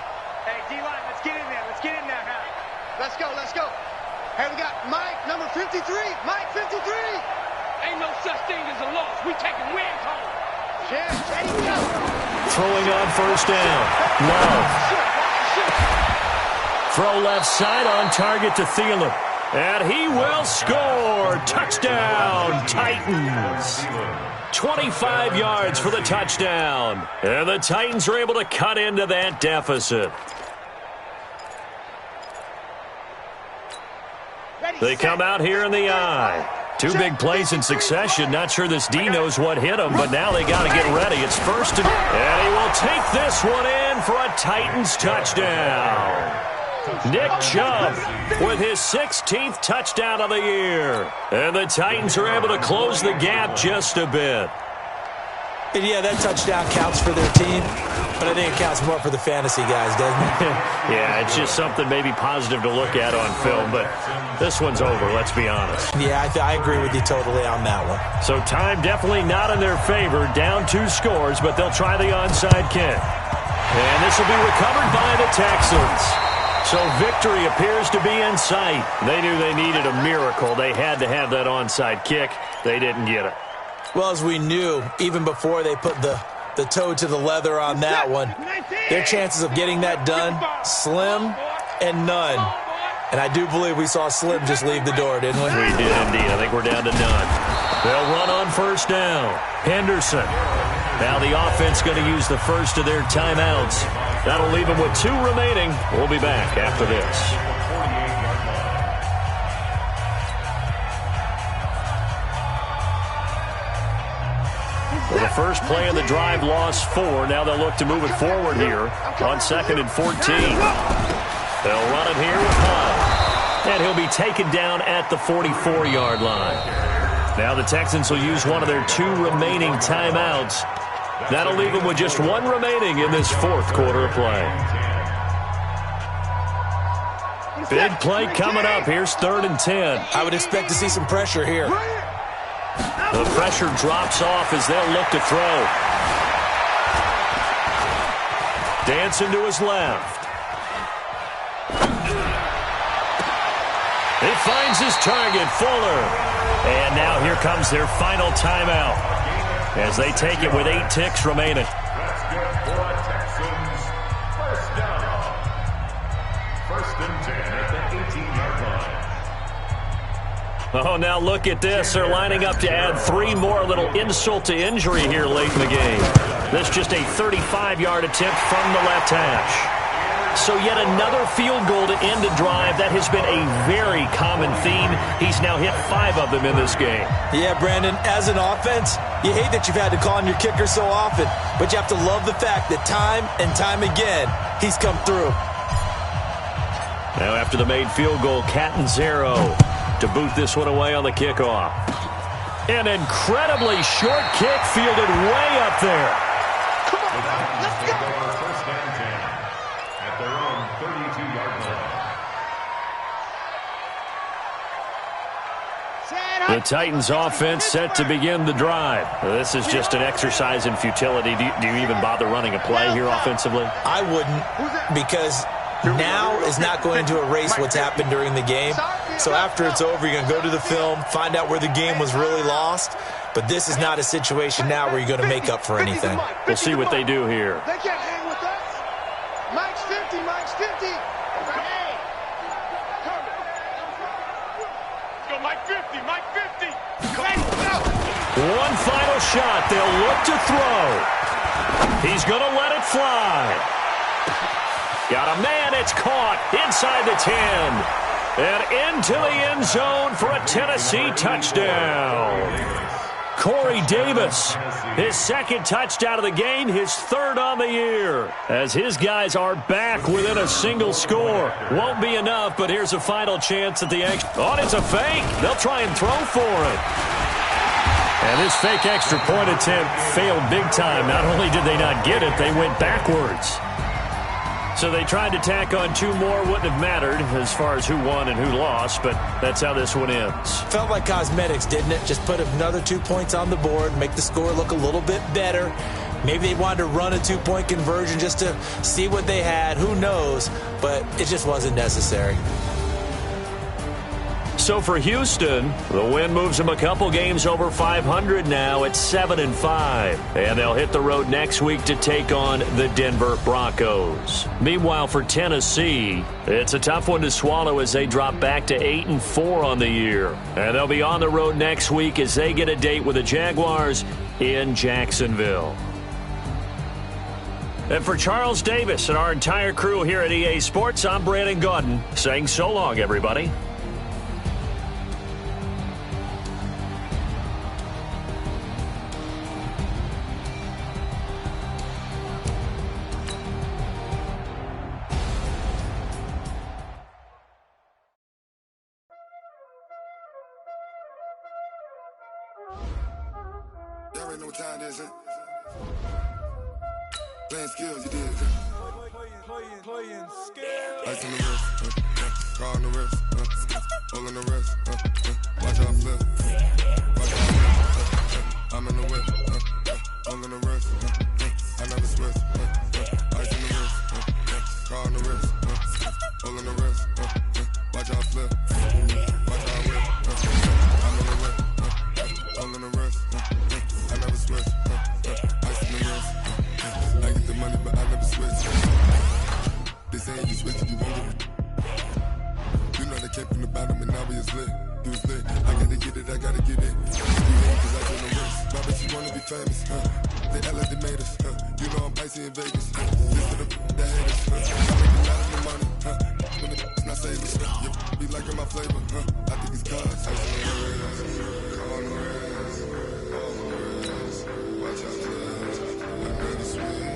Hey, D-line, let's get in there. Let's get in there now. Let's go, let's go. Hey, we got Mike, number 53. Mike, 53. Ain't no such thing as a loss. We taking wins home. Yeah, ready, go. Throwing on first down. Love. Throw left side on target to Thielen. And he will score. Touchdown, Titans. 25 yards for the touchdown. And the Titans are able to cut into that deficit. They come out here in the eye. Two big plays in succession. Not sure this D knows what hit him, but now they got to get ready. It's first and he will take this one in for a Titans touchdown. Nick Chubb with his 16th touchdown of the year. And the Titans are able to close the gap just a bit. And yeah, that touchdown counts for their team, but I think it counts more for the fantasy guys, doesn't it? Yeah, it's just something maybe positive to look at on film, but this one's over, let's be honest. Yeah, I agree with you totally on that one. So time definitely not in their favor. Down 2 scores, but they'll try the onside kick. And this will be recovered by the Texans. So victory appears to be in sight. They knew they needed a miracle. They had to have that onside kick. They didn't get it. Well, as we knew, even before they put the toe to the leather on that one, their chances of getting that done, slim and none. And I do believe we saw Slim just leave the door, didn't we? We did indeed. I think we're down to none. They'll run on first down. Henderson. Now the offense going to use the first of their timeouts. That'll leave them with 2 remaining. We'll be back after this. Well, the first play of the drive lost 4. Now they'll look to move it forward here on 2nd and 14. They'll run it here with Hunt. And he'll be taken down at the 44-yard line. Now the Texans will use one of their 2 remaining timeouts. That'll leave them with just 1 remaining in this 4th quarter of play. Big play coming up. Here's 3rd and 10. I would expect to see some pressure here. The pressure drops off as they'll look to throw. Dancing to his left. He finds his target, Fuller. And now here comes their final timeout as they take it with 8 ticks remaining. That's good for the Texans. First down. 1st and 10 at the 18-yard line. Oh, now look at this. They're lining up to add 3 more, little insult to injury here late in the game. This just a 35-yard attempt from the left hash. So yet another field goal to end a drive. That has been a very common theme. He's now hit 5 of them in this game. Yeah, Brandon, as an offense, you hate that you've had to call on your kicker so often, but you have to love the fact that time and time again, he's come through. Now after the made field goal, Catanzaro to boot this one away on the kickoff. An incredibly short kick fielded way up there. Come on, let's go. First and 10 at their own 32-yard line. The Titans offense set to begin the drive. This is just an exercise in futility. Do you even bother running a play here offensively? I wouldn't, because now is not going to erase what's happened during the game. So after it's over, you're going to go to the film, find out where the game was really lost. But this is not a situation now where you're going to make up for anything. We'll see what they do here. They can't hang with us. Mike's 50, Mike's 50. Hey. Go, Mike 50, Mike 50. One final shot. They'll look to throw. He's going to let it fly. Got a man. It's caught inside the 10. And into the end zone for a Tennessee touchdown. Corey Davis, his 2nd touchdown of the game, his 3rd on the year. As his guys are back within a single score. Won't be enough, but here's a final chance at the extra. Oh, it's a fake. They'll try and throw for it. And this fake extra point attempt failed big time. Not only did they not get it, they went backwards. So they tried to tack on 2 more. Wouldn't have mattered as far as who won and who lost, but that's how this one ends. Felt like cosmetics, didn't it? Just put another 2 points on the board, make the score look a little bit better. Maybe they wanted to run a 2-point conversion just to see what they had. Who knows? But it just wasn't necessary. So for Houston, the win moves them a couple games over 500 now at 7-5. And they'll hit the road next week to take on the Denver Broncos. Meanwhile, for Tennessee, it's a tough one to swallow as they drop back to 8-4 on the year. And they'll be on the road next week as they get a date with the Jaguars in Jacksonville. And for Charles Davis and our entire crew here at EA Sports, I'm Brandon Gaudin saying so long, everybody. Y'all already know what time it is, huh? Playing skills, you did. Playing skills. Ice on the wrist, car on the wrist, hole in the wrist, watch out flip. Watch out flip. I'm in the whip, hole in the wrist, I never switch. Ice on the wrist, car on the wrist, hole in the wrist, watch out flip. Watch out whip. I'm in the whip, hole in the wrist, I never switch. Ice on the wrist. I get the money, but I never switch. They saying you switch, you won't get it. You know they came from the bottom and now we is lit. You was lit. I gotta get it, I gotta get it. You hate cause I turn the wrist. Why bet you wanna be famous, They LA, they made us, You know I'm icy in Vegas, This to the haters, I make a lot of the money, When it's not savings, You be liking my flavor, I think it's cause. Ice on the wrist, on the wrist, watch out, I never switch.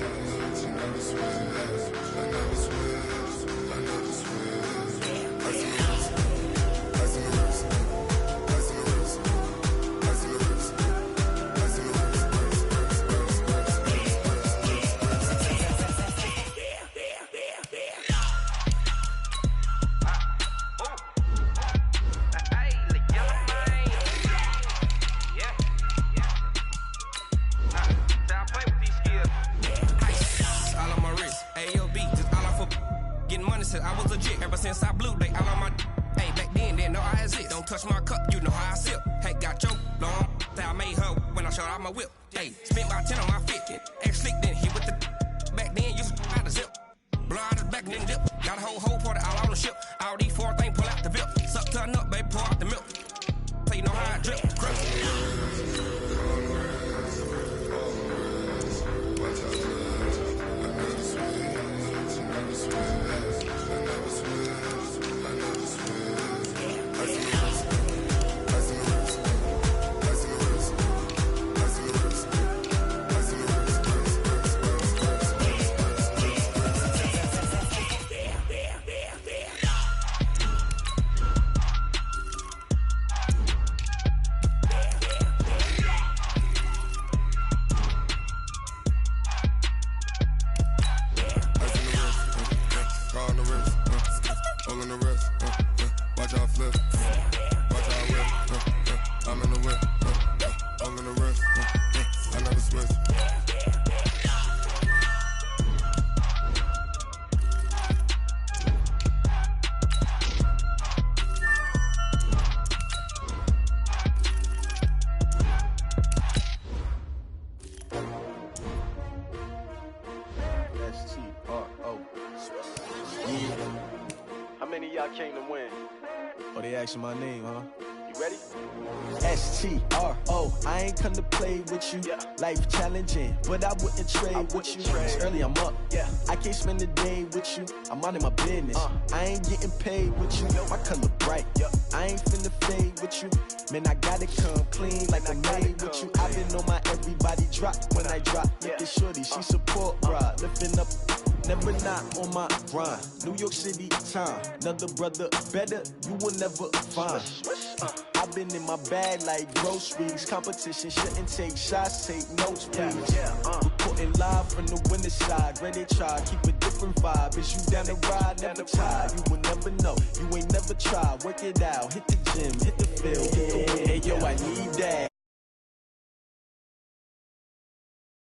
I was legit ever since I blew they all on my hey back then didn't know I exist. Don't touch my cup, you know how I sip. Hey, got your long that I made her when I showed out my whip. Hey, spent about 10 on my 50. Ex slick then hit with the back then used to out the zip. Blow out his back then dip. Got a whole party all on the ship. All these 4 things pull out the bip. Suck to a nut, baby, pour out the milk. So you know how I drip. Came to win. Oh, they asking my name, huh? You ready? S-T-R-O. I ain't come to play with you. Yeah. Life challenging, but I wouldn't trade with you. It's early, I'm up. Yeah. I can't spend the day with you. I'm out of my business. I ain't getting paid with you. My color bright. Yeah. I ain't finna fade with you. Man, I gotta come clean like I'm made with you. I've been on my everybody drop when I drop. Look at shorty, she support ride. Lifting up. Never not on my grind. New York City time. Another brother better, you will never find. I I've been in my bag like groceries. Competition shouldn't take shots, take notes, please. Reporting live from the winning side. Ready to try, keep a different vibe. Is you down the ride, never try. You will never know, you ain't never tried. Work it out, hit the gym, hit the field, hit the win. Hey yo, I need that.